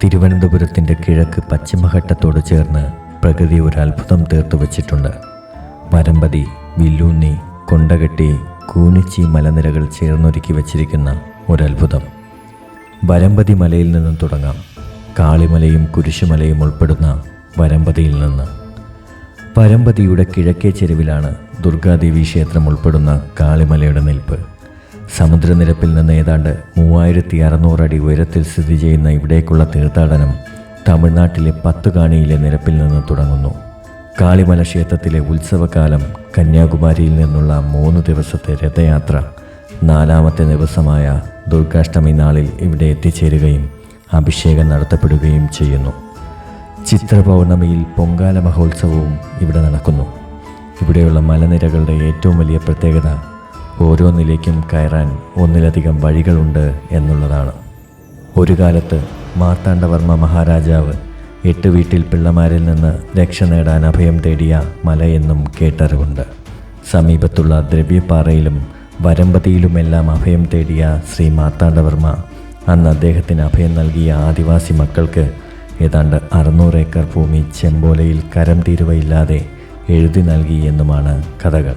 തിരുവനന്തപുരത്തിൻ്റെ കിഴക്ക് പശ്ചിമഘട്ടത്തോട് ചേർന്ന് പ്രകൃതി ഒരു അത്ഭുതം തീർത്തു വച്ചിട്ടുണ്ട്. വരമ്പതി, വില്ലൂന്നി, കൊണ്ടകെട്ടി, കൂനിച്ചി മലനിരകൾ ചേർന്നൊരുക്കി വച്ചിരിക്കുന്ന ഒരത്ഭുതം. വരമ്പതി മലയിൽ നിന്നും തുടങ്ങാം. കാളിമലയും കുരിശുമലയും ഉൾപ്പെടുന്ന വരമ്പതിയിൽ നിന്ന്. വരമ്പതിയുടെ കിഴക്കേ ചെരുവിലാണ് ദുർഗാദേവി ക്ഷേത്രം ഉൾപ്പെടുന്ന കാളിമലയുടെ നിൽപ്പ്. സമുദ്രനിരപ്പിൽ നിന്ന് ഏതാണ്ട് 3600 അടി ഉയരത്തിൽ സ്ഥിതി ചെയ്യുന്ന ഇവിടേക്കുള്ള തീർത്ഥാടനം തമിഴ്നാട്ടിലെ പത്തുകാണിയിലെ നിരപ്പിൽ നിന്ന് തുടങ്ങുന്നു. കാളിമല ക്ഷേത്രത്തിലെ ഉത്സവകാലം കന്യാകുമാരിയിൽ നിന്നുള്ള 3 ദിവസത്തെ രഥയാത്ര 4ാമത്തെ ദിവസമായ ദുർഗാഷ്ടമി നാളിൽ ഇവിടെ എത്തിച്ചേരുകയും അഭിഷേകം നടത്തപ്പെടുകയും ചെയ്യുന്നു. ചിത്രപൗർണമിയിൽ പൊങ്കാല മഹോത്സവവും ഇവിടെ നടക്കുന്നു. ഇവിടെയുള്ള മലനിരകളുടെ ഏറ്റവും വലിയ പ്രത്യേകത ഓരോ നിലയ്ക്കും കയറാൻ ഒന്നിലധികം വഴികളുണ്ട് എന്നുള്ളതാണ്. ഒരു കാലത്ത് മാർത്താണ്ഡവർമ്മ മഹാരാജാവ് 8 വീട്ടിൽ പിള്ളമാരിൽ നിന്ന് രക്ഷ നേടാൻ അഭയം തേടിയ മലയെന്നും കേട്ടറിവുണ്ട്. സമീപത്തുള്ള ദ്രവ്യപ്പാറയിലും വരമ്പതിയിലുമെല്ലാം അഭയം തേടിയ ശ്രീ മാർത്താണ്ഡവർമ്മ അന്ന് അദ്ദേഹത്തിന് അഭയം നൽകിയ ആദിവാസി മക്കൾക്ക് ഏതാണ്ട് 600 ഏക്കർ ഭൂമി ചെമ്പോലയിൽ കരം തീരുവയില്ലാതെ എഴുതി നൽകി എന്നുമാണ് കഥകൾ.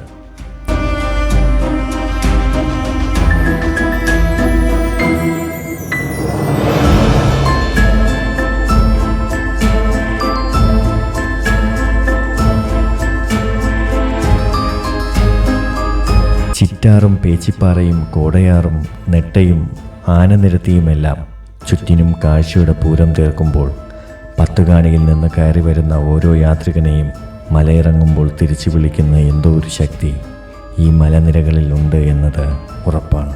ചിറ്റാറും പേച്ചിപ്പാറയും കോടയാറും നെട്ടയും ആനനിരത്തിയുമെല്ലാം ചുറ്റിനും കാഴ്ചയുടെ പൂരം തീർക്കുമ്പോൾ പത്തുകാണിയിൽ നിന്ന് കയറി വരുന്ന ഓരോ യാത്രികനെയും മലയിറങ്ങുമ്പോൾ തിരിച്ചു വിളിക്കുന്ന എന്തോ ഒരു ശക്തി ഈ മലനിരകളിൽ ഉണ്ട് എന്നത് ഉറപ്പാണ്.